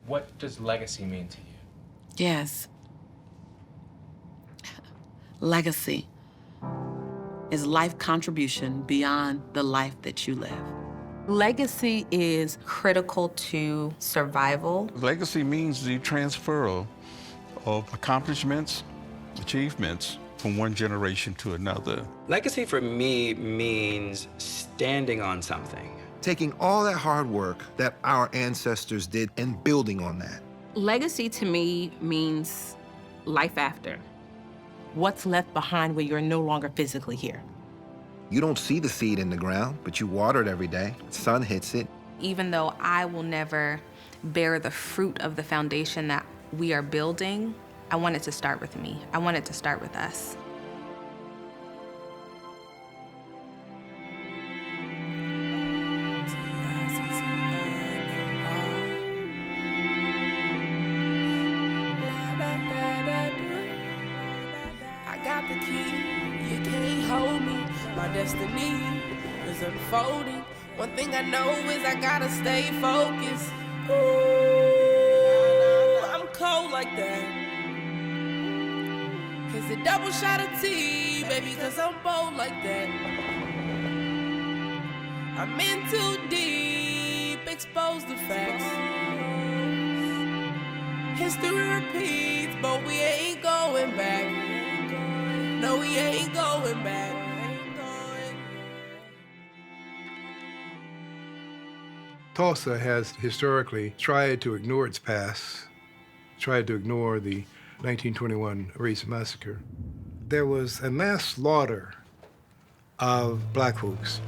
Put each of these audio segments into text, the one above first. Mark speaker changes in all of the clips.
Speaker 1: What does legacy mean to you?
Speaker 2: Yes. Legacy is life contribution beyond the life that you live.
Speaker 3: Legacy is critical to survival.
Speaker 4: Legacy means the transfer of accomplishments, achievements from one generation to another.
Speaker 5: Legacy for me means standing on something.
Speaker 6: Taking all that hard work that our ancestors did and building on that.
Speaker 3: Legacy to me means life after.
Speaker 7: What's left behind when you're no longer physically here?
Speaker 6: You don't see the seed in the ground, but you water it every day. Sun hits it.
Speaker 3: Even though I will never bear the fruit of the foundation that we are building, I want it to start with me. I want it to start with us.
Speaker 8: Destiny is unfolding. One thing I know is I gotta stay focused. Ooh, I'm cold like that. It's a double shot of tea, baby, cause I'm bold like that. I'm in too deep, expose the facts. History repeats, but we ain't going back. No, we ain't going back.
Speaker 9: Tulsa has historically tried to ignore its past, tried to ignore the 1921 race massacre. There was a mass slaughter of black folks.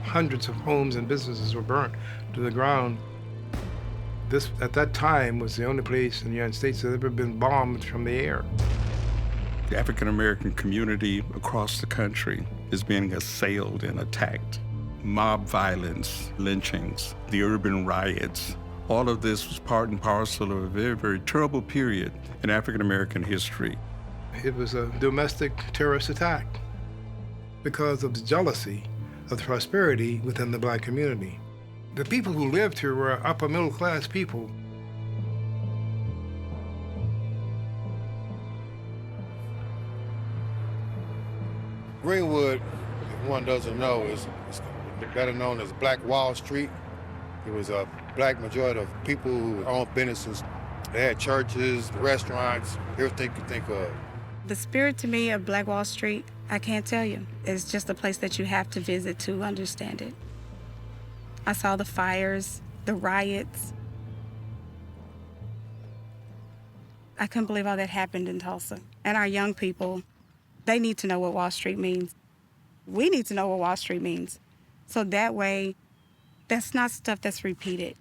Speaker 9: Hundreds of homes and businesses were burnt to the ground. This, at that time, was the only place in the United States that had ever been bombed from the air.
Speaker 4: The African-American community across the country is being assailed and attacked. Mob violence, lynchings, the urban riots. All of this was part and parcel of a very, very terrible period in African-American history.
Speaker 9: It was a domestic terrorist attack because of the jealousy of the prosperity within the black community. The people who lived here were upper middle class people.
Speaker 10: Greenwood, if one doesn't know, is better known as Black Wall Street. It was a black majority of people who owned businesses. They had churches, restaurants, everything you could think of.
Speaker 11: The spirit to me of Black Wall Street, I can't tell you. It's just a place that you have to visit to understand it. I saw the fires, the riots. I couldn't believe all that happened in Tulsa. And our young people, they need to know what Wall Street means. We need to know what Wall Street means. So that way, that's not stuff that's repeated.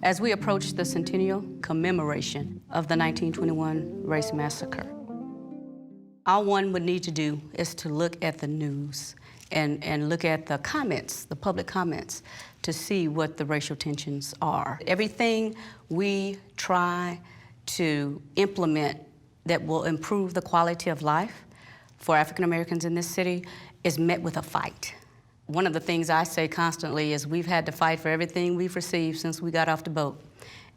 Speaker 12: As we approach the centennial commemoration of the 1921 race massacre, all one would need to do is to look at the news and look at the comments, the public comments, to see what the racial tensions are. Everything we try to implement that will improve the quality of life for African Americans in this city is met with a fight. One of the things I say constantly is we've had to fight for everything we've received since we got off the boat,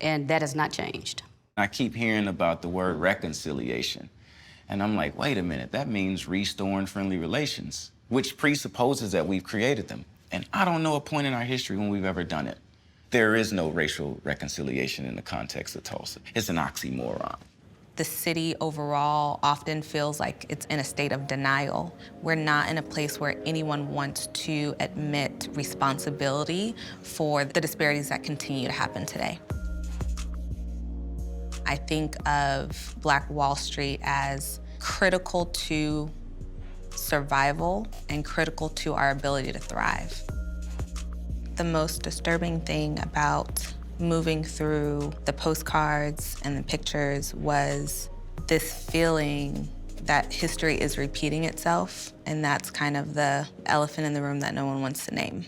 Speaker 12: and that has not changed.
Speaker 13: I keep hearing about the word reconciliation, and I'm like, wait a minute, that means restoring friendly relations, which presupposes that we've created them. And I don't know a point in our history when we've ever done it. There is no racial reconciliation in the context of Tulsa. It's an oxymoron.
Speaker 3: The city overall often feels like it's in a state of denial. We're not in a place where anyone wants to admit responsibility for the disparities that continue to happen today. I think of Black Wall Street as critical to survival and critical to our ability to thrive. The most disturbing thing about moving through the postcards and the pictures was this feeling that history is repeating itself, and that's kind of the elephant in the room that no one wants to name.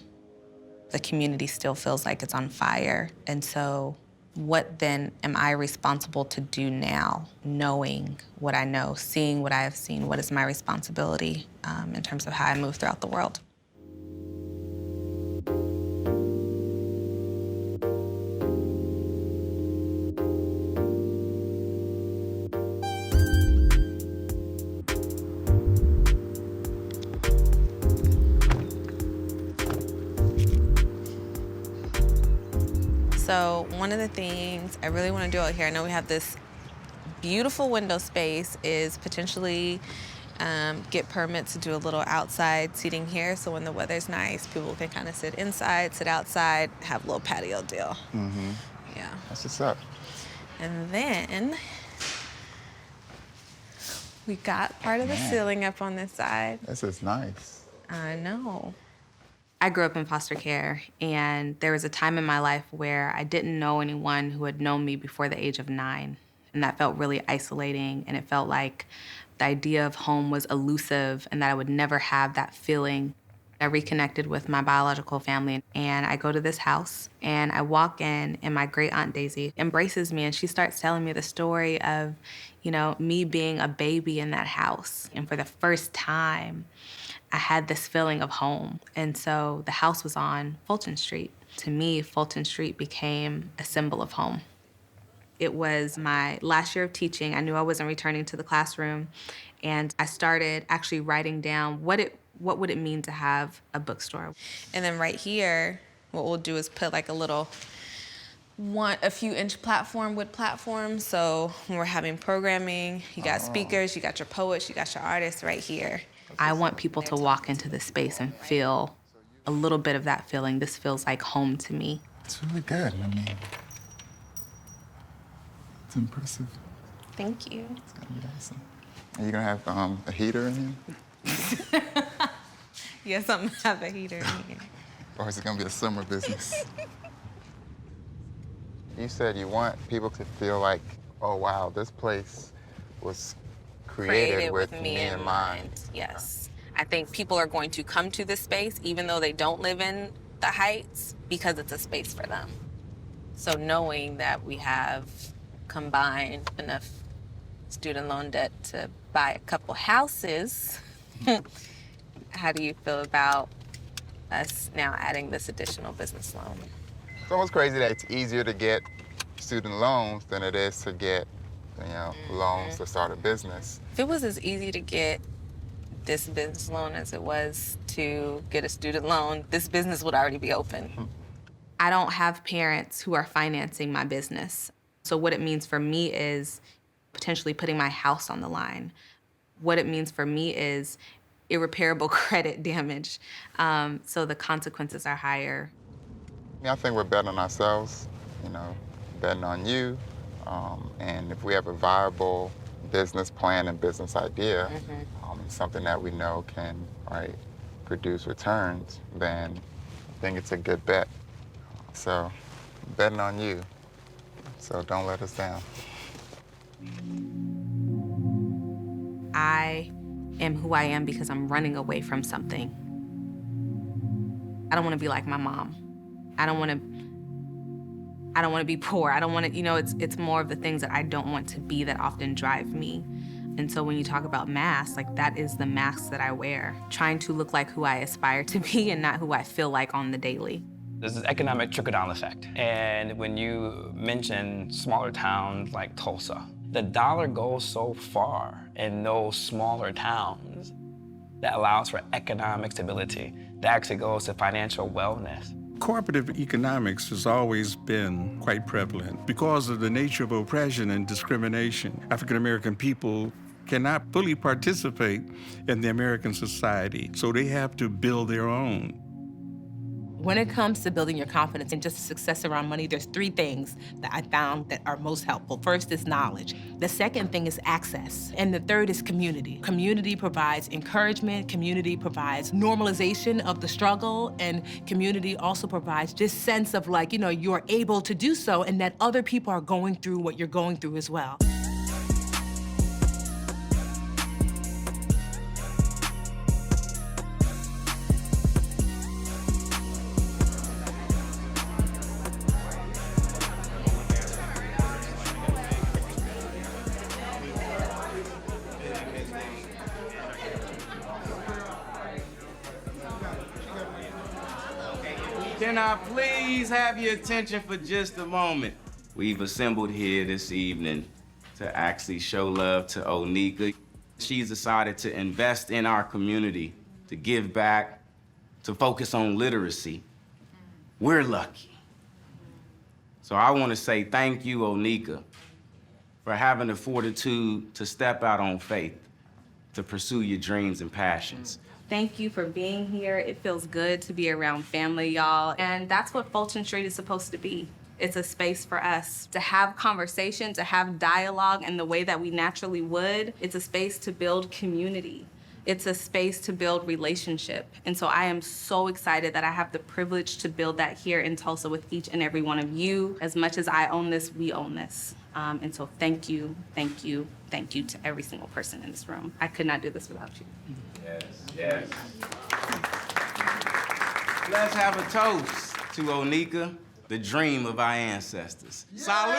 Speaker 3: The community still feels like it's on fire, and so what then am I responsible to do now, knowing what I know, seeing what I have seen? What is my responsibility in terms of how I move throughout the world? So one of the things I really want to do out here, I know we have this beautiful window space, is potentially get permits to do a little outside seating here, so when the weather's nice, people can kind of sit inside, sit outside, have a little patio deal.
Speaker 1: Mm-hmm.
Speaker 3: Yeah.
Speaker 1: That's what's up.
Speaker 3: And then we got part of the ceiling up on this side.
Speaker 1: This is nice.
Speaker 3: I know. I grew up in foster care, and there was a time in my life where I didn't know anyone who had known me before the age of 9. And that felt really isolating, and it felt like the idea of home was elusive and that I would never have that feeling. I reconnected with my biological family, and I go to this house, and I walk in, and my great aunt Daisy embraces me, and she starts telling me the story of, you know, me being a baby in that house. And for the first time, I had this feeling of home. And so the house was on Fulton Street. To me, Fulton Street became a symbol of home. It was my last year of teaching. I knew I wasn't returning to the classroom, and I started actually writing down what would it mean to have a bookstore. And then right here, what we'll do is put like a few inch wood platform. So when we're having programming, you got speakers, you got your poets, you got your artists right here. I want people to walk into this space and feel a little bit of that feeling. This feels like home to me.
Speaker 1: It's really good. I mean, it's impressive.
Speaker 3: Thank you.
Speaker 1: It's gonna be awesome. Are you gonna have a heater in here?
Speaker 3: Yes, I'm gonna have a heater in here.
Speaker 1: Or is it gonna be a summer business? You said you want people to feel like, oh wow, this place was created with me in mind.
Speaker 3: Yes. I think people are going to come to this space even though they don't live in the Heights because it's a space for them. So knowing that we have combined enough student loan debt to buy a couple houses, how do you feel about us now adding this additional business loan?
Speaker 1: It's almost crazy that it's easier to get student loans than it is to get, loans to start a business.
Speaker 3: If it was as easy to get this business loan as it was to get a student loan, this business would already be open. I don't have parents who are financing my business. So what it means for me is potentially putting my house on the line. What it means for me is irreparable credit damage. So the consequences are higher.
Speaker 1: I think we're betting on ourselves, betting on you. And if we have a viable business plan and business idea, something that we know can, produce returns, then I think it's a good bet. So, betting on you. So don't let us down.
Speaker 3: I am who I am because I'm running away from something. I don't want to be like my mom. I don't want to be poor. I don't want to, it's more of the things that I don't want to be that often drive me. And so when you talk about masks, that is the mask that I wear, trying to look like who I aspire to be and not who I feel like on the daily.
Speaker 5: There's this economic trickle-down effect. And when you mention smaller towns like Tulsa, the dollar goes so far in those smaller towns that allows for economic stability, that actually goes to financial wellness.
Speaker 4: Cooperative economics has always been quite prevalent. Because of the nature of oppression and discrimination, African-American people cannot fully participate in the American society, so they have to build their own.
Speaker 7: When it comes to building your confidence and just success around money, there's 3 things that I found that are most helpful. First is knowledge. The second thing is access. And the third is community. Community provides encouragement. Community provides normalization of the struggle. And community also provides this sense of you're able to do so and that other people are going through what you're going through as well.
Speaker 14: Can I please have your attention for just a moment?
Speaker 13: We've assembled here this evening to actually show love to Onikah. She's decided to invest in our community, to give back, to focus on literacy. We're lucky. So I want to say thank you, Onikah, for having the fortitude to step out on faith, to pursue your dreams and passions.
Speaker 3: Thank you for being here. It feels good to be around family, y'all. And that's what Fulton Street is supposed to be. It's a space for us to have conversation, to have dialogue in the way that we naturally would. It's a space to build community. It's a space to build relationship. And so I am so excited that I have the privilege to build that here in Tulsa with each and every one of you. As much as I own this, we own this. And so thank you, thank you, thank you to every single person in this room. I could not do this without you.
Speaker 13: Yes, yes. Let's have a toast to Onikah, the dream of our ancestors. Salute!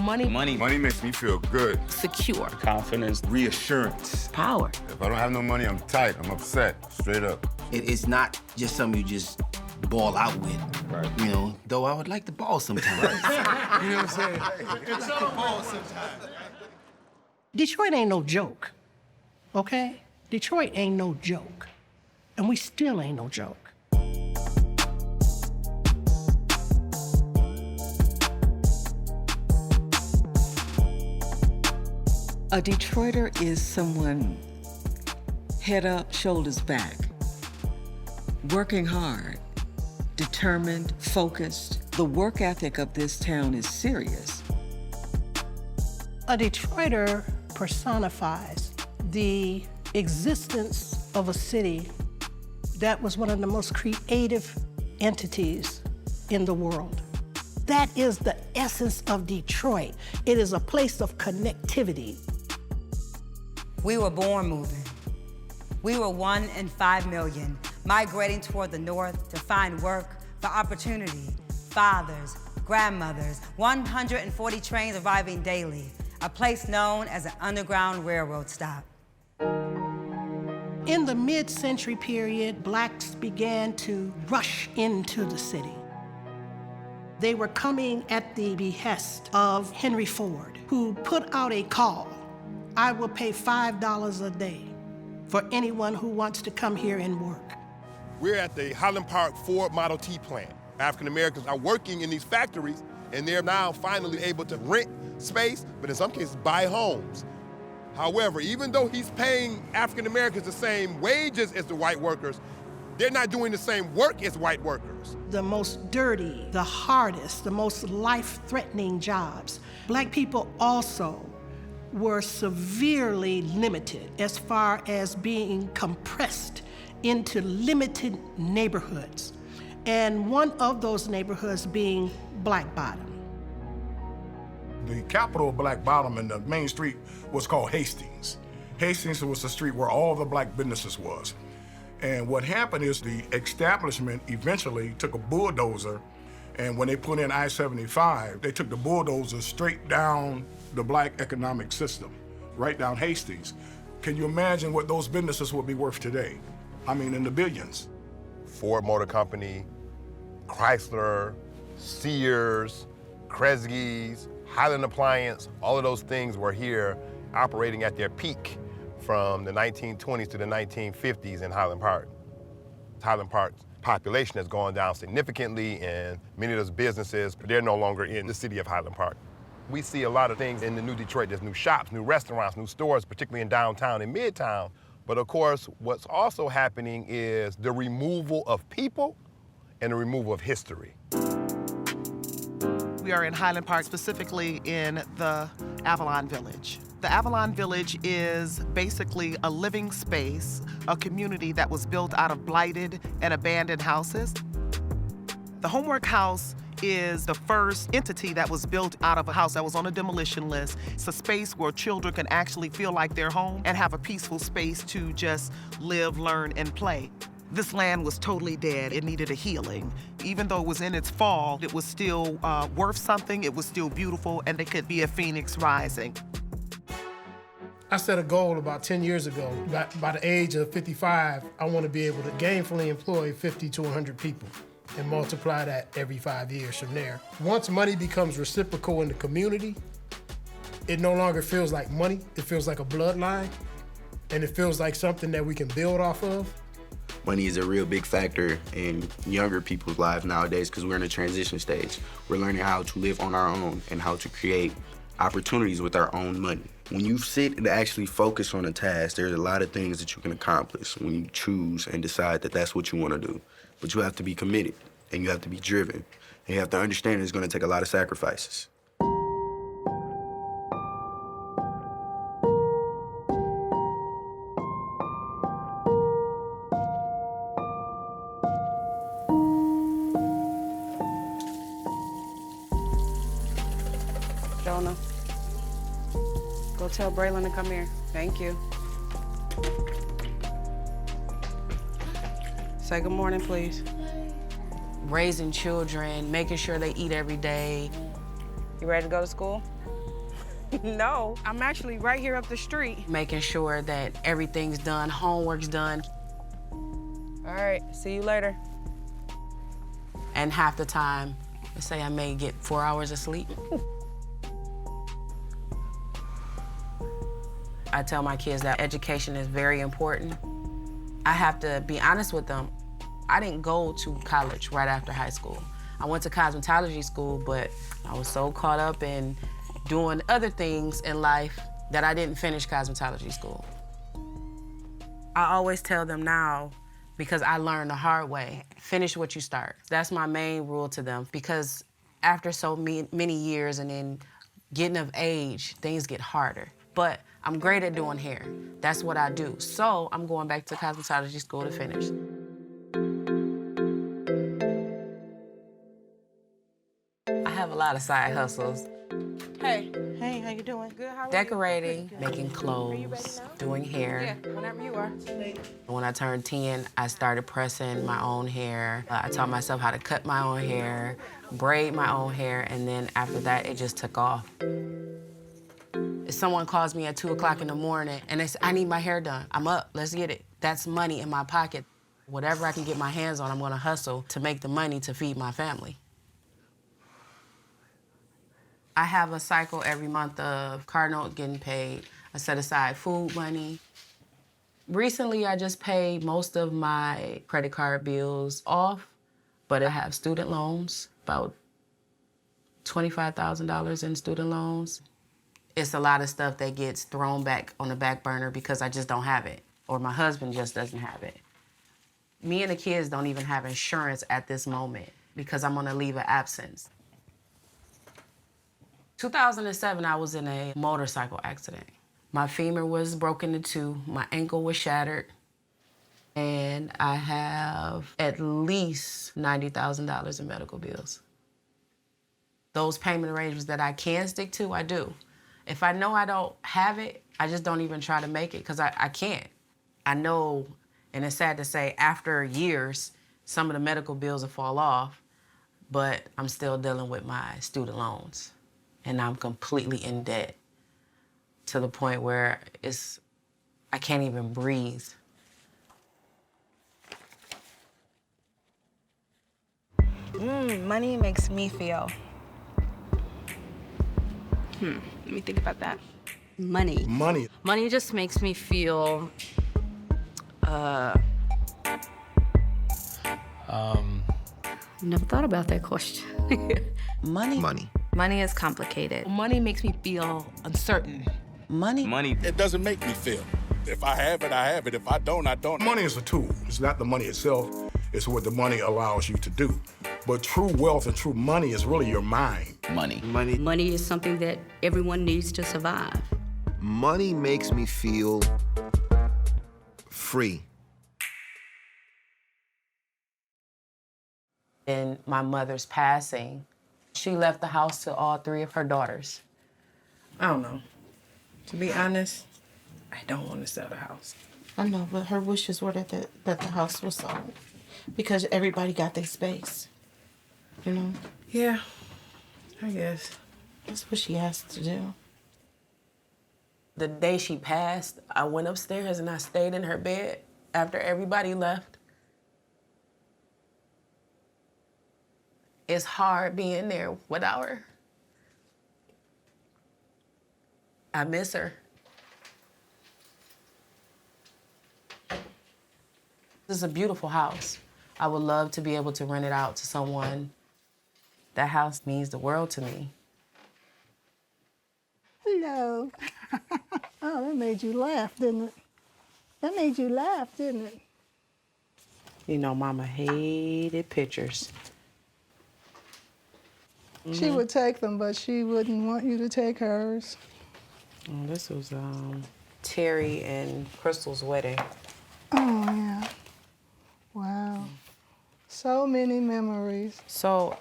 Speaker 15: Money makes me feel good.
Speaker 2: Secure.
Speaker 5: Confidence.
Speaker 15: Reassurance.
Speaker 2: Power.
Speaker 15: If I don't have no money, I'm tight. I'm upset. Straight up.
Speaker 16: It's not just something you just ball out with. Right. You know, though I would like to ball sometimes.
Speaker 15: You know what I'm saying?
Speaker 14: It's not a ball sometimes.
Speaker 17: Detroit ain't no joke, okay? Detroit ain't no joke. And we still ain't no joke.
Speaker 18: A Detroiter is someone head up, shoulders back, working hard, determined, focused. The work ethic of this town is serious.
Speaker 17: A Detroiter personifies the existence of a city that was one of the most creative entities in the world. That is the essence of Detroit. It is a place of connectivity.
Speaker 19: We were born moving. We were 1 in 5 million, migrating toward the north to find work for opportunity. Fathers, grandmothers, 140 trains arriving daily, a place known as an underground railroad stop.
Speaker 17: In the mid-century period, blacks began to rush into the city. They were coming at the behest of Henry Ford, who put out a call. I will pay $5 a day for anyone who wants to come here and work.
Speaker 20: We're at the Highland Park Ford Model T plant. African Americans are working in these factories, and they're now finally able to rent space, but in some cases buy homes. However, even though he's paying African Americans the same wages as the white workers, they're not doing the same work as white workers.
Speaker 17: The most dirty, the hardest, the most life-threatening jobs. Black people also were severely limited as far as being compressed into limited neighborhoods. And one of those neighborhoods being Black Bottom.
Speaker 21: The capital of Black Bottom and the main street was called Hastings. Hastings was the street where all the black businesses was. And what happened is the establishment eventually took a bulldozer, and when they put in I-75, they took the bulldozer straight down the black economic system, right down Hastings. Can you imagine what those businesses would be worth today? I mean, in the billions.
Speaker 20: Ford Motor Company, Chrysler, Sears, Kresge's, Highland Appliance, all of those things were here operating at their peak from the 1920s to the 1950s in Highland Park. Highland Park's population has gone down significantly, and many of those businesses, they're no longer in the city of Highland Park. We see a lot of things in the new Detroit. There's new shops, new restaurants, new stores, particularly in downtown and midtown. But of course, what's also happening is the removal of people and the removal of history.
Speaker 22: We are in Highland Park, specifically in the Avalon Village. The Avalon Village is basically a living space, a community that was built out of blighted and abandoned houses. The Homework House is the first entity that was built out of a house that was on a demolition list. It's a space where children can actually feel like they're home and have a peaceful space to just live, learn, and play. This land was totally dead. It needed a healing. Even though it was in its fall, it was still worth something, it was still beautiful, and it could be a phoenix rising.
Speaker 23: I set a goal about 10 years ago. By the age of 55, I want to be able to gainfully employ 50 to 100 people. and multiply that every 5 years from there. Once money becomes reciprocal in the community, it no longer feels like money, it feels like a bloodline, and it feels like something that we can build off of.
Speaker 6: Money is a real big factor in younger people's lives nowadays because we're in a transition stage. We're learning how to live on our own and how to create opportunities with our own money. When you sit and actually focus on a task, there's a lot of things that you can accomplish when you choose and decide that that's what you want to do. But you have to be committed, and you have to be driven. And you have to understand it's going to take a lot of sacrifices.
Speaker 8: Jonah, go tell Braylon to come here. Thank you. Say good morning, please. Raising children, making sure they eat every day. You ready to go to school? No, I'm actually right here up the street. Making sure that everything's done, homework's done. All right, see you later. And half the time, let's say I may get 4 hours of sleep. I tell my kids that education is very important. I have to be honest with them. I didn't go to college right after high school. I went to cosmetology school, but I was so caught up in doing other things in life that I didn't finish cosmetology school. I always tell them now, because I learned the hard way, finish what you start. That's my main rule to them, because after so many years and then getting of age, things get harder. But I'm great at doing hair. That's what I do. So I'm going back to cosmetology school to finish. I have a lot of side hustles. Hey. Hey, how you doing? Good, how are you? Decorating, making clothes, doing hair.
Speaker 7: Yeah, whenever you are.
Speaker 8: When I turned 10, I started pressing my own hair. I taught myself how to cut my own hair, braid my own hair, and then after that, it just took off. If someone calls me at 2 o'clock in the morning and they say, I need my hair done, I'm up, let's get it. That's money in my pocket. Whatever I can get my hands on, I'm gonna hustle to make the money to feed my family. I have a cycle every month of car note getting paid. I set aside food money. Recently, I just paid most of my credit card bills off, but I have student loans, about $25,000 in student loans. It's a lot of stuff that gets thrown back on the back burner because I just don't have it, or my husband just doesn't have it. Me and the kids don't even have insurance at this moment because I'm on a leave of absence. 2007, I was in a motorcycle accident. My femur was broken in two, my ankle was shattered, and I have at least $90,000 in medical bills. Those payment arrangements that I can stick to, I do. If I know I don't have it, I just don't even try to make it because I can't. I know, and it's sad to say, after years, some of the medical bills will fall off, but I'm still dealing with my student loans. And I'm completely in debt to the point where I can't even breathe.
Speaker 3: Money makes me feel. Let me think about that.
Speaker 18: Money.
Speaker 21: Money.
Speaker 9: Money just makes me feel,
Speaker 12: Never thought about that question.
Speaker 3: Money?
Speaker 16: Money.
Speaker 3: Money is complicated.
Speaker 7: Money makes me feel uncertain.
Speaker 3: Money?
Speaker 13: Money.
Speaker 24: It doesn't make me feel. If I have it, I have it. If I don't, I don't.
Speaker 21: Money is a tool. It's not the money itself. It's what the money allows you to do. But true wealth and true money is really your mind.
Speaker 13: Money.
Speaker 16: Money.
Speaker 12: Money is something that everyone needs to survive.
Speaker 16: Money makes me feel free.
Speaker 8: In my mother's passing, she left the house to all three of her daughters.
Speaker 9: I don't know. To be honest, I don't want to sell the house.
Speaker 25: I know, but her wishes were that the house was sold because everybody got their space, you know?
Speaker 9: Yeah, I guess.
Speaker 25: That's what she has to do.
Speaker 8: The day she passed, I went upstairs and I stayed in her bed after everybody left. It's hard being there without her. I miss her. This is a beautiful house. I would love to be able to rent it out to someone. That house means the world to me.
Speaker 1: Hello. Oh, that made you laugh, didn't it? That made you laugh, didn't it?
Speaker 8: You know, Mama hated pictures.
Speaker 1: She would take them, but she wouldn't want you to take hers.
Speaker 8: Oh, this was Terry and Crystal's wedding.
Speaker 1: Oh, yeah. Wow. So many memories.
Speaker 8: So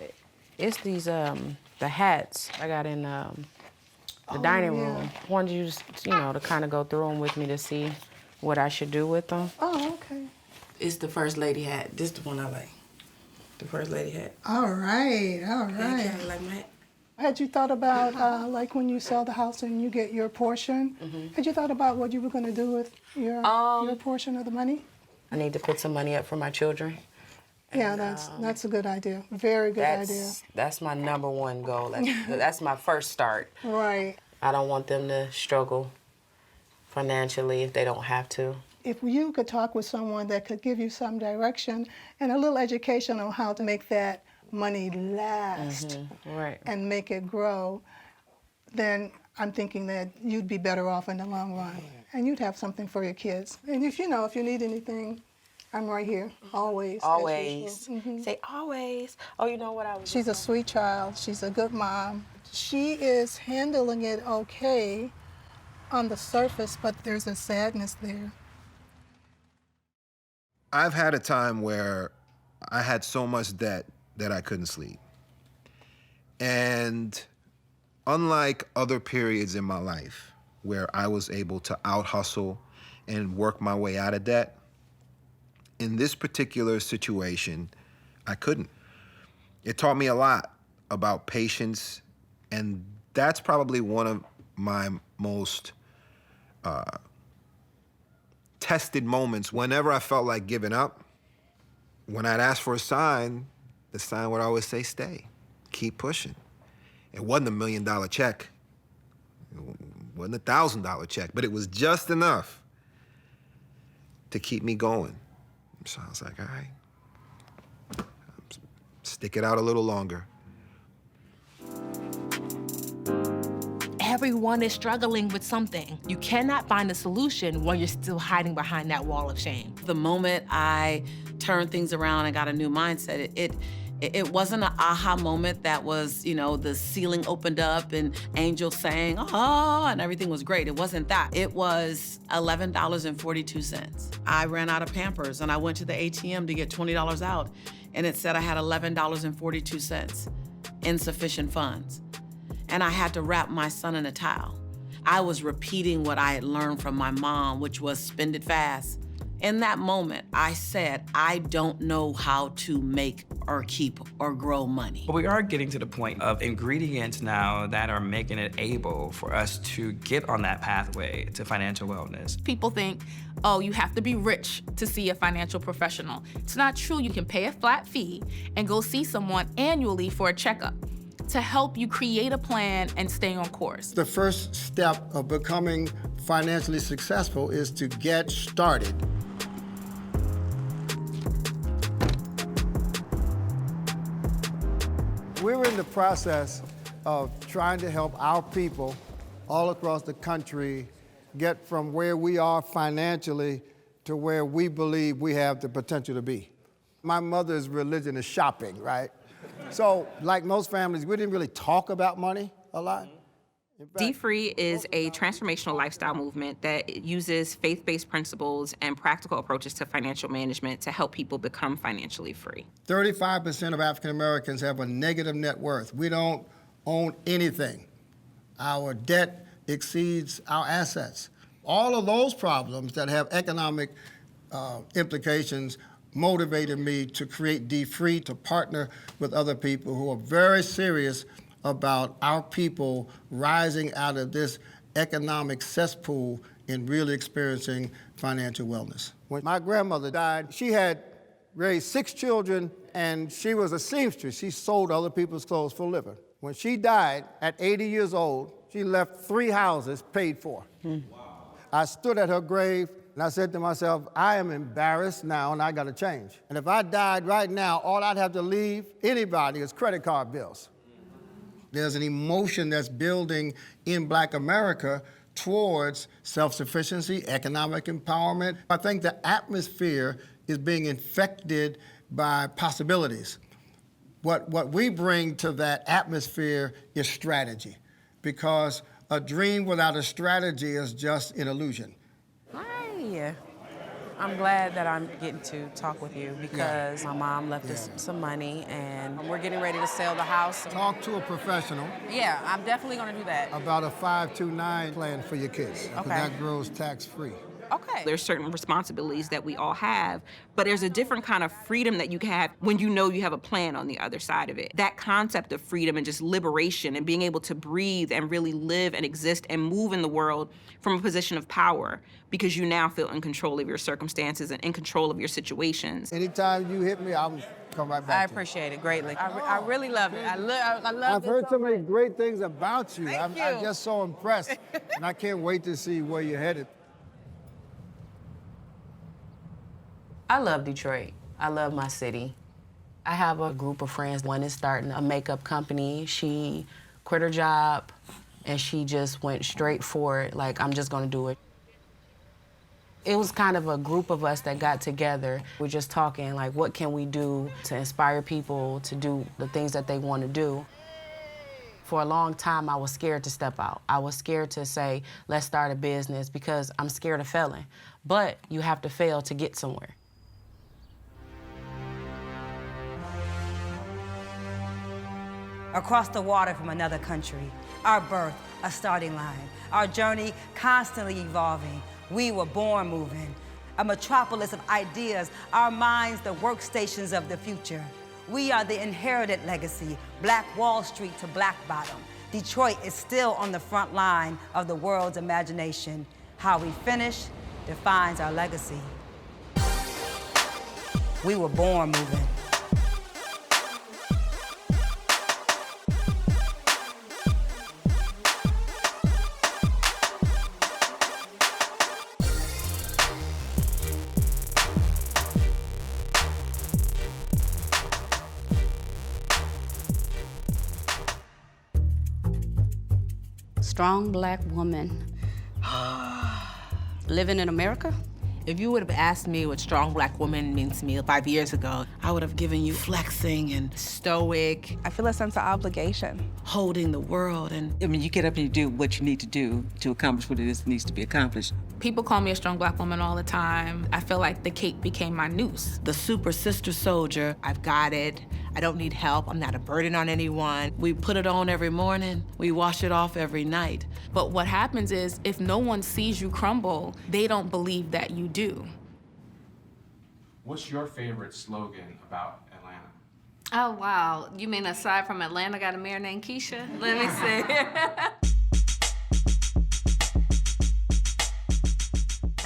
Speaker 8: it's these, the hats I got in the dining room. I wanted you to kind of go through them with me to see what I should do with them.
Speaker 1: Oh, okay.
Speaker 8: It's the First Lady hat. This is the one I like. The First Lady hat.
Speaker 1: All right, all right.
Speaker 8: Okay, like my hat.
Speaker 1: Had you thought about, like when you sell the house and you get your portion, had you thought about what you were going to do with your portion of the money?
Speaker 8: I need to put some money up for my children.
Speaker 1: Yeah, that's a good idea. Very good idea.
Speaker 8: That's my number one goal. That's my first start.
Speaker 1: Right.
Speaker 8: I don't want them to struggle financially if they don't have to.
Speaker 1: If you could talk with someone that could give you some direction and a little education on how to make that money last
Speaker 8: right.
Speaker 1: and make it grow, then I'm thinking that you'd be better off in the long run. And you'd have something for your kids. And if you need anything, I'm right here, always.
Speaker 8: Always. Say always. Oh, you know what I was...
Speaker 1: She's a sweet child. She's a good mom. She is handling it okay on the surface, but there's a sadness there.
Speaker 16: I've had a time where I had so much debt that I couldn't sleep. And unlike other periods in my life where I was able to out-hustle and work my way out of debt, in this particular situation, I couldn't. It taught me a lot about patience, and that's probably one of my most tested moments. Whenever I felt like giving up, when I'd ask for a sign, the sign would always say, stay, keep pushing. It wasn't $1 million check. It wasn't a $1,000 check, but it was just enough to keep me going. So I was like, all right, stick it out a little longer.
Speaker 7: Everyone is struggling with something. You cannot find a solution when you're still hiding behind that wall of shame.
Speaker 2: The moment I turned things around and got a new mindset, it wasn't an aha moment that was, the ceiling opened up and angels sang, oh, and everything was great. It wasn't that. It was $11.42. I ran out of Pampers and I went to the ATM to get $20 out, and it said I had $11.42, insufficient funds. And I had to wrap my son in a towel. I was repeating what I had learned from my mom, which was spend it fast. In that moment, I said, I don't know how to make or keep or grow money.
Speaker 4: But we are getting to the point of ingredients now that are making it able for us to get on that pathway to financial wellness.
Speaker 5: People think, oh, you have to be rich to see a financial professional. It's not true. You can pay a flat fee and go see someone annually for a checkup to help you create a plan and stay on course.
Speaker 10: The first step of becoming financially successful is to get started. We're in the process of trying to help our people all across the country get from where we are financially to where we believe we have the potential to be. My mother's religion is shopping, right? So, like most families, we didn't really talk about money a lot.
Speaker 11: D-Free is a transformational lifestyle movement that uses faith-based principles and practical approaches to financial management to help people become financially free.
Speaker 10: 35% of African Americans have a negative net worth. We don't own anything. Our debt exceeds our assets. All of those problems that have economic implications motivated me to create D-Free, to partner with other people who are very serious about our people rising out of this economic cesspool and really experiencing financial wellness. When my grandmother died, she had raised 6 children and she was a seamstress. She sold other people's clothes for a living. When she died at 80 years old, she left 3 houses paid for. Wow. I stood at her grave and I said to myself, I am embarrassed now and I gotta change. And if I died right now, all I'd have to leave anybody is credit card bills. There's an emotion that's building in Black America towards self-sufficiency, economic empowerment. I think the atmosphere is being infected by possibilities. What we bring to that atmosphere is strategy, because a dream without a strategy is just an illusion.
Speaker 14: Hi. I'm glad that I'm getting to talk with you because my mom left us some money and we're getting ready to sell the house.
Speaker 10: Talk to a professional.
Speaker 14: Yeah, I'm definitely going to do that.
Speaker 10: About a 529 plan for your kids.
Speaker 14: Okay.
Speaker 10: Because that grows tax-free.
Speaker 11: Okay. There's certain responsibilities that we all have, but there's a different kind of freedom that you can have when you know you have a plan on the other side of it. That concept of freedom and just liberation and being able to breathe and really live and exist and move in the world from a position of power because you now feel in control of your circumstances and in control of your situations.
Speaker 10: Anytime you hit me, I'll come right back
Speaker 14: I
Speaker 10: to you.
Speaker 14: appreciate it greatly. I really love it. I love
Speaker 10: I've
Speaker 14: this
Speaker 10: heard so many
Speaker 14: much.
Speaker 10: great things about you.
Speaker 14: Thank you.
Speaker 10: I'm just so impressed, and I can't wait to see where you're headed.
Speaker 8: I love Detroit. I love my city. I have a group of friends. One is starting a makeup company. She quit her job and she just went straight for it, like, I'm just gonna do it. It was kind of a group of us that got together. We're just talking, like, what can we do to inspire people to do the things that they want to do? For a long time, I was scared to step out. I was scared to say, let's start a business because I'm scared of failing. But you have to fail to get somewhere.
Speaker 15: Across the water from another country, our birth, a starting line, our journey constantly evolving. We were born moving, a metropolis of ideas, our minds the workstations of the future. We are the inherited legacy, Black Wall Street to Black Bottom. Detroit is still on the front line of the world's imagination. How we finish defines our legacy. We were born moving.
Speaker 12: Strong Black woman living in America?
Speaker 7: If you would have asked me what strong Black woman means to me 5 years ago,
Speaker 2: I would have given you flexing and
Speaker 7: stoic.
Speaker 17: I feel a sense of obligation.
Speaker 2: Holding the world. And
Speaker 18: I mean, you get up and you do what you need to do to accomplish what it is that needs to be accomplished.
Speaker 5: People call me a strong Black woman all the time. I feel like the cape became my noose.
Speaker 2: The super sister soldier.
Speaker 7: I've got it. I don't need help. I'm not a burden on anyone.
Speaker 2: We put it on every morning. We wash it off every night.
Speaker 5: But what happens is if no one sees you crumble, they don't believe that you do.
Speaker 19: What's your favorite slogan about Atlanta?
Speaker 20: Oh, wow. You mean aside from Atlanta got a mayor named Keisha? Let me see.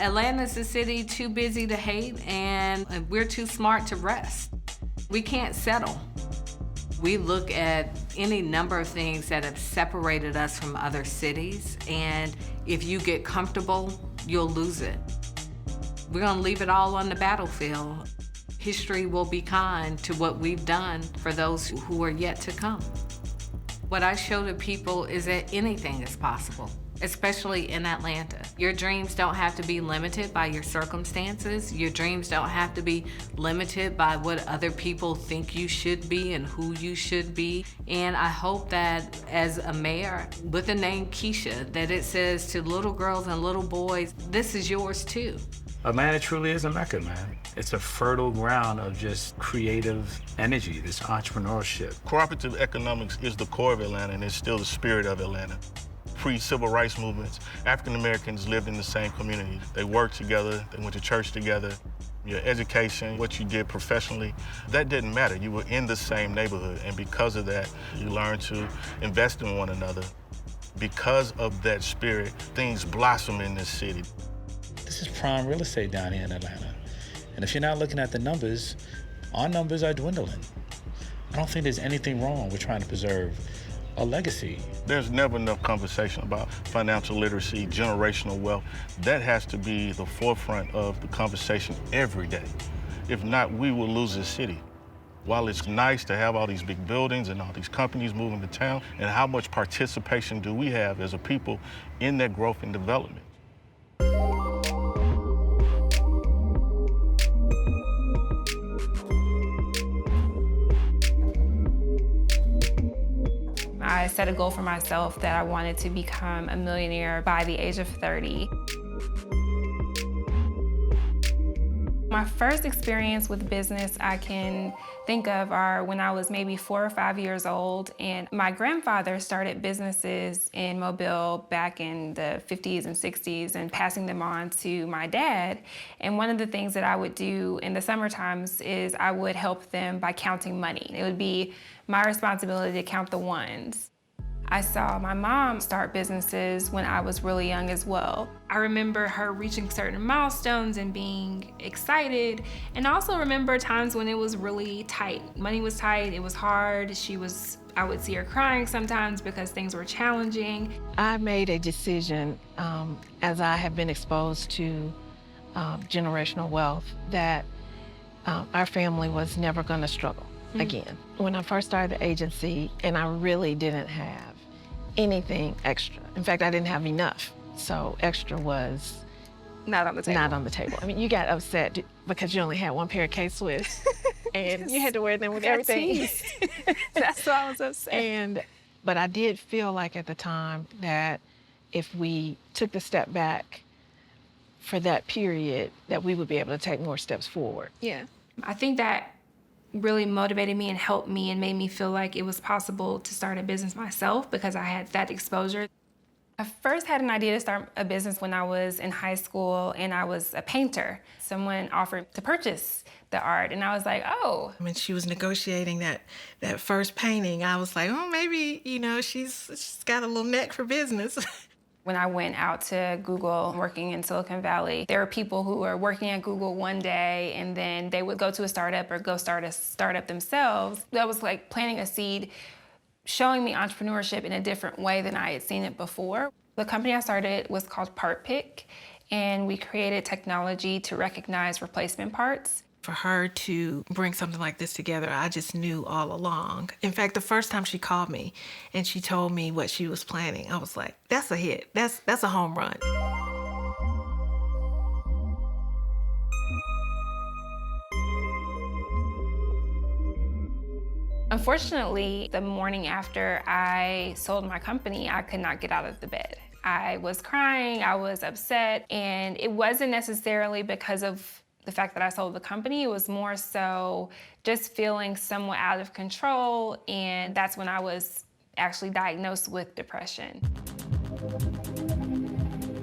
Speaker 20: Atlanta's a city too busy to hate, and we're too smart to rest. We can't settle. We look at any number of things that have separated us from other cities, and if you get comfortable, you'll lose it. We're gonna leave it all on the battlefield. History will be kind to what we've done for those who are yet to come. What I show to people is that anything is possible, especially in Atlanta. Your dreams don't have to be limited by your circumstances. Your dreams don't have to be limited by what other people think you should be and who you should be. And I hope that as a mayor with the name Keisha, that it says to little girls and little boys, this is yours too.
Speaker 26: Atlanta truly is a mecca, man. It's a fertile ground of just creative energy, this entrepreneurship.
Speaker 27: Cooperative economics is the core of Atlanta, and it's still the spirit of Atlanta. Pre-civil rights movements, African Americans lived in the same community. They worked together, they went to church together. Your education, what you did professionally, that didn't matter. You were in the same neighborhood, and because of that, you learned to invest in one another. Because of that spirit, things blossom in this city.
Speaker 26: This is prime real estate down here in Atlanta. And if you're not looking at the numbers, Our numbers are dwindling. I don't think there's anything wrong with trying to preserve a legacy.
Speaker 27: There's never enough conversation about financial literacy, generational wealth. That has to be the forefront of the conversation every day. If not, we will lose this city. While it's nice to have all these big buildings and all these companies moving to town, and how much participation do we have as a people in that growth and development?
Speaker 3: I set a goal for myself that I wanted to become a millionaire by the age of 30. My first experience with business I can think of are when I was maybe 4 or 5 years old, and my grandfather started businesses in Mobile back in the 50s and 60s and passing them on to my dad. And one of the things that I would do in the summer times is I would help them by counting money. It would be my responsibility to count the ones. I saw my mom start businesses when I was really young as well. I remember her reaching certain milestones and being excited, and I also remember times when it was really tight. Money was tight, it was hard. I would see her crying sometimes because things were challenging.
Speaker 6: I made a decision as I have been exposed to generational wealth that our family was never gonna struggle again. When I first started the agency, and I really didn't have anything extra. In fact, I didn't have enough. So extra was
Speaker 3: not on the table.
Speaker 6: Not on the table. I mean, you got upset because you only had one pair of K-Swiss and you had to wear them with everything.
Speaker 3: That's why I was upset.
Speaker 6: But I did feel like at the time that if we took the step back for that period, that we would be able to take more steps forward.
Speaker 3: Yeah. I think that really motivated me and helped me and made me feel like it was possible to start a business myself because I had that exposure. I first had an idea to start a business when I was in high school and I was a painter. Someone offered to purchase the art and I was like, oh.
Speaker 25: When she was negotiating that first painting, I was like, oh, maybe, she's got a little neck for business.
Speaker 3: When I went out to Google working in Silicon Valley, there were people who were working at Google one day and then they would go to a startup or go start a startup themselves. That was like planting a seed, showing me entrepreneurship in a different way than I had seen it before. The company I started was called Part Pick, and we created technology to recognize replacement parts.
Speaker 25: For her to bring something like this together, I just knew all along. In fact, the first time she called me and she told me what she was planning, I was like, that's a hit. That's a home run.
Speaker 3: Unfortunately, the morning after I sold my company, I could not get out of the bed. I was crying, I was upset, and it wasn't necessarily because of the fact that I sold the company. It was more so just feeling somewhat out of control, and that's when I was actually diagnosed with depression.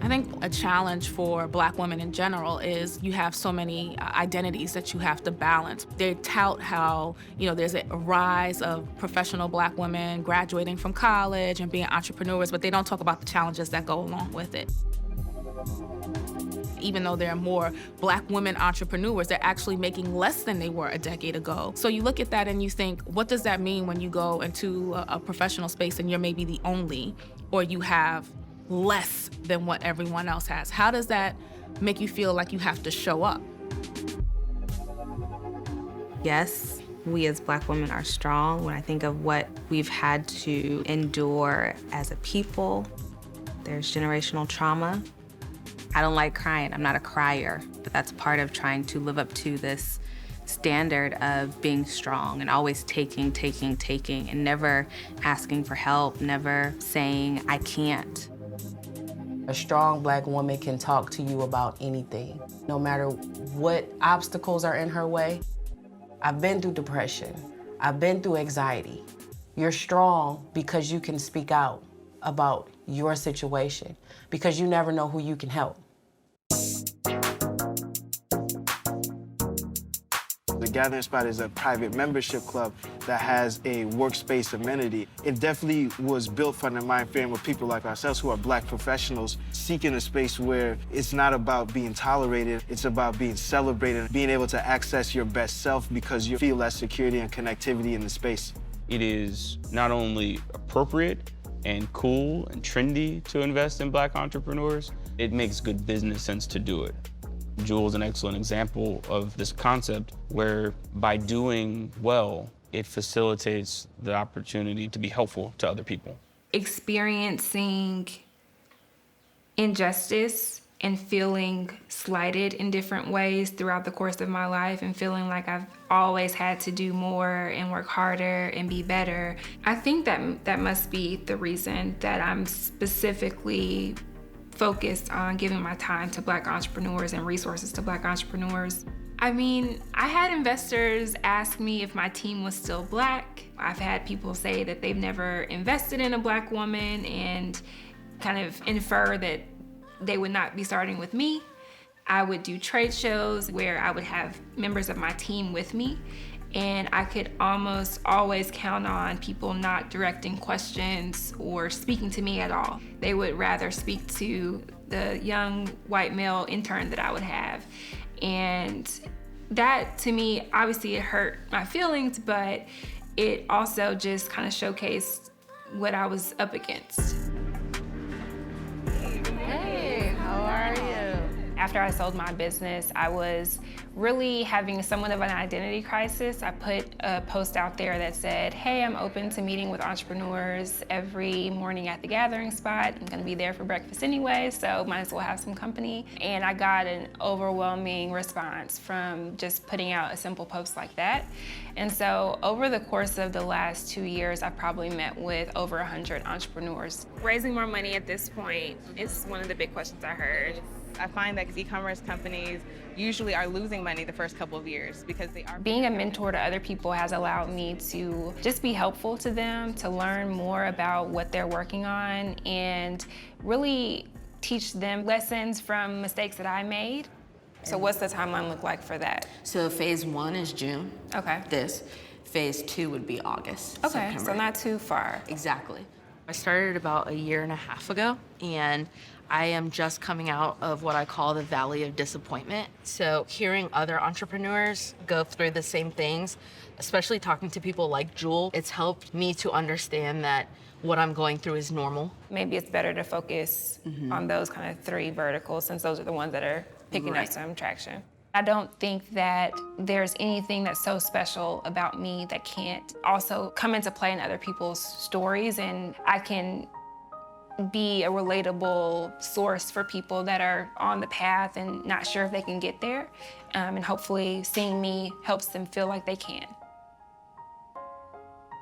Speaker 5: I think a challenge for Black women in general is you have so many identities that you have to balance. They tout how, there's a rise of professional Black women graduating from college and being entrepreneurs, but they don't talk about the challenges that go along with it. Even though there are more Black women entrepreneurs, they're actually making less than they were a decade ago. So you look at that and you think, what does that mean when you go into a professional space and you're maybe the only, or you have less than what everyone else has? How does that make you feel like you have to show up?
Speaker 13: Yes, we as Black women are strong. When I think of what we've had to endure as a people, there's generational trauma. I don't like crying. I'm not a crier, but that's part of trying to live up to this standard of being strong and always taking, and never asking for help, never saying, I can't.
Speaker 8: A strong Black woman can talk to you about anything, no matter what obstacles are in her way. I've been through depression. I've been through anxiety. You're strong because you can speak out about your situation, because you never know who you can help.
Speaker 19: The
Speaker 1: Gathering Spot is a private membership club that has a workspace amenity. It definitely was built from the mind frame of people like ourselves who are Black professionals seeking a space where it's not about being tolerated, it's about being celebrated, being able to access your best self because you feel that security and connectivity in the space.
Speaker 9: It is not only appropriate and cool and trendy to invest in Black entrepreneurs, it makes good business sense to do it. Jewel is an excellent example of this concept where by doing well, it facilitates the opportunity to be helpful to other people.
Speaker 3: Experiencing injustice and feeling slighted in different ways throughout the course of my life and feeling like I've always had to do more and work harder and be better. I think that must be the reason that I'm specifically focused on giving my time to Black entrepreneurs and resources to Black entrepreneurs. I mean, I had investors ask me if my team was still Black. I've had people say that they've never invested in a Black woman and kind of infer that they would not be starting with me. I would do trade shows where I would have members of my team with me, and I could almost always count on people not directing questions or speaking to me at all. They would rather speak to the young white male intern that I would have. And that, to me, obviously it hurt my feelings, but it also just kind of showcased what I was up against.
Speaker 16: Hey, how are you?
Speaker 3: After I sold my business, I was really having somewhat of an identity crisis. I put a post out there that said, hey, I'm open to meeting with entrepreneurs every morning at the Gathering Spot. I'm gonna be there for breakfast anyway, so might as well have some company. And I got an overwhelming response from just putting out a simple post like that. And so over the course of the last 2 years, I've probably met with over 100 entrepreneurs. Raising more money at this point is one of the big questions I heard.
Speaker 17: I find that e-commerce companies usually are losing money the first couple of years because they are...
Speaker 3: Being a mentor to other people has allowed me to just be helpful to them, to learn more about what they're working on, and really teach them lessons from mistakes that I made. So what's the timeline look like for that?
Speaker 21: So phase 1 is June.
Speaker 3: Okay.
Speaker 21: Phase 2 would be August.
Speaker 3: Okay,
Speaker 21: September.
Speaker 3: so not too far.
Speaker 21: Exactly.
Speaker 5: I started about 1.5 years ago, and I am just coming out of what I call the valley of disappointment. So hearing other entrepreneurs go through the same things, especially talking to people like Jewel, it's helped me to understand that what I'm going through is normal.
Speaker 3: Maybe it's better to focus on those kind of 3 verticals, since those are the ones that are picking up some traction. I don't think that there's anything that's so special about me that can't also come into play in other people's stories, and I can be a relatable source for people that are on the path and not sure if they can get there. And hopefully seeing me helps them feel like they can.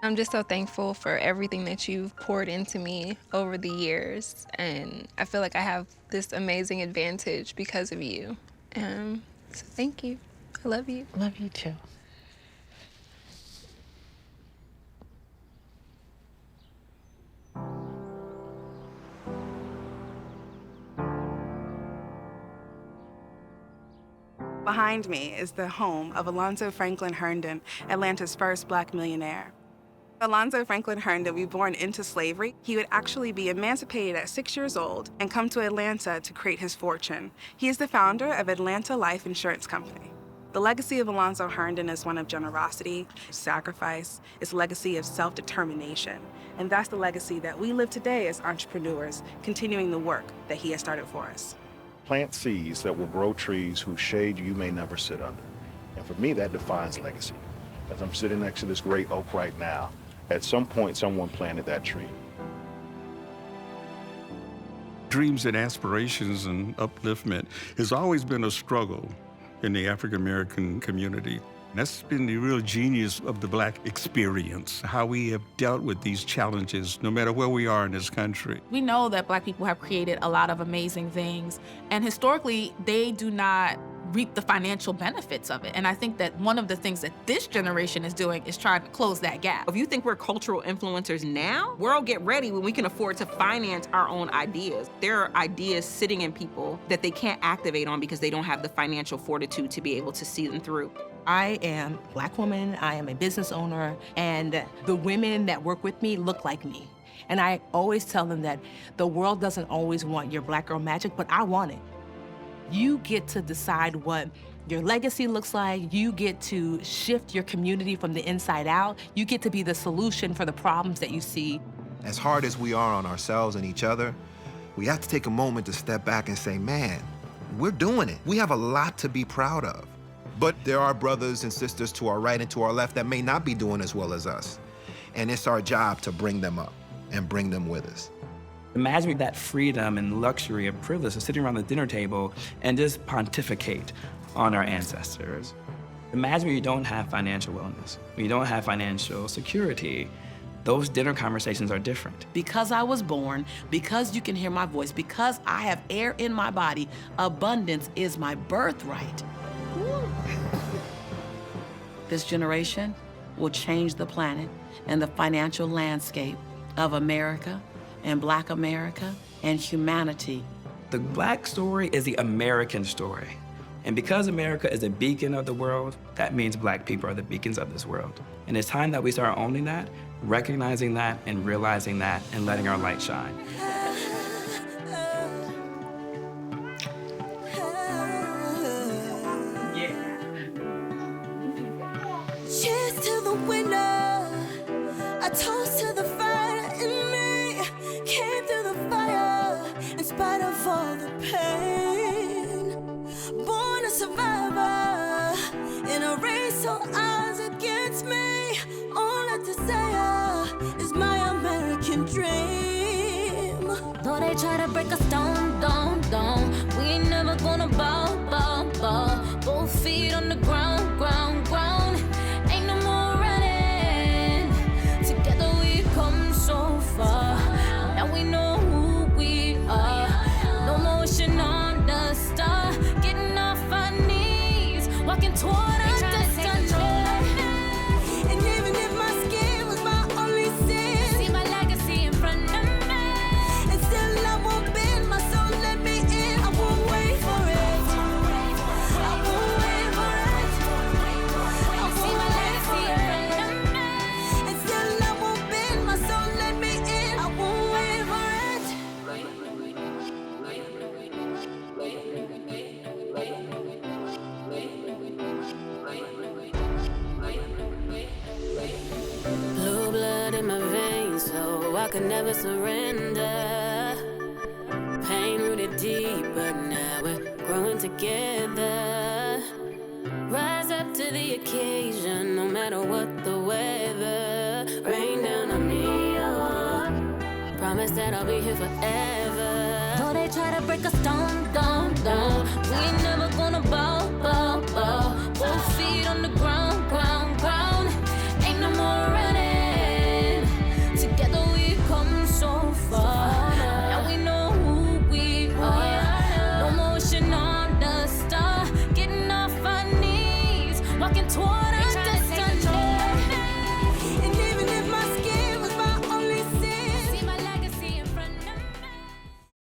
Speaker 17: I'm just so thankful for everything that you've poured into me over the years. And I feel like I have this amazing advantage because of you. So thank you. I love you.
Speaker 16: Love you too.
Speaker 17: Behind me is the home of Alonzo Herndon, Atlanta's first Black millionaire. Alonzo Herndon was born into slavery. He would actually be emancipated at 6 years old and come to Atlanta to create his fortune. He is the founder of Atlanta Life Insurance Company. The legacy of Alonzo Herndon is one of generosity, sacrifice. It's a legacy of self-determination. And that's the legacy that we live today as entrepreneurs, continuing the work that he has started for us.
Speaker 22: Plant seeds that will grow trees whose shade you may never sit under. And for me, that defines legacy. As I'm sitting next to this great oak right now, at some point, someone planted that tree.
Speaker 23: Dreams and aspirations and upliftment has always been a struggle in the African American community. That's been the real genius of the Black experience, how we have dealt with these challenges, no matter where we are in this country.
Speaker 5: We know that Black people have created a lot of amazing things, and historically, they do not reap the financial benefits of it. And I think that one of the things that this generation is doing is trying to close that gap.
Speaker 11: If you think we're cultural influencers now, we'll get ready when we can afford to finance our own ideas. There are ideas sitting in people that they can't activate on because they don't have the financial fortitude to be able to see them through.
Speaker 7: I am a Black woman, I am a business owner, and the women that work with me look like me. And I always tell them that the world doesn't always want your Black girl magic, but I want it. You get to decide what your legacy looks like. You get to shift your community from the inside out. You get to be the solution for the problems that you see.
Speaker 4: As hard as we are on ourselves and each other, we have to take a moment to step back and say, man, we're doing it. We have a lot to be proud of. But there are brothers and sisters to our right and to our left that may not be doing as well as us. And it's our job to bring them up and bring them with us.
Speaker 10: Imagine that freedom and luxury and privilege of sitting around the dinner table and just pontificate on our ancestors. Imagine when you don't have financial wellness, when you don't have financial security. Those dinner conversations are different.
Speaker 2: Because I was born, because you can hear my voice, because I have air in my body, abundance is my birthright. This generation will change the planet and the financial landscape of America and Black America and humanity.
Speaker 10: The Black story is the American story. And because America is a beacon of the world, that means Black people are the beacons of this world. And it's time that we start owning that, recognizing that, and realizing that, and letting our light shine.
Speaker 12: Cheers to the winner. I toast to the fire in me. Came through the fire in spite of all the pain. Born a survivor in a race, all odds against me. All I desire is my American dream. Though they try to break us down, down, down, we ain't never gonna bow, bow, bow. Both feet on the ground, ground, ground. Ain't no more running. Together we come so far. Now we know who we are. No more wishing on the star. Getting off our knees, walking toward our destiny. And even if my skin was my only sin, see my legacy in front of me. And still I won't bend my soul, let me in. I won't wait for it. I won't wait for it. I see my legacy in front of me. And still I won't bend my soul, let me in. I won't wait for it. Blue blood in my veins, so I could never surrender. Pain rooted deep, but now we're growing together. Rise up to the occasion, no matter what the weather. Rain down on me, oh. Promise that I'll be here forever. Though they try to break us down, down, down, we ain't never gonna bow, bow, bow. Both feet on the ground, ground, ground. Ain't no more running. Together we come so far. Now we know who we are. No more wishing on the star. Getting off our knees, walking toward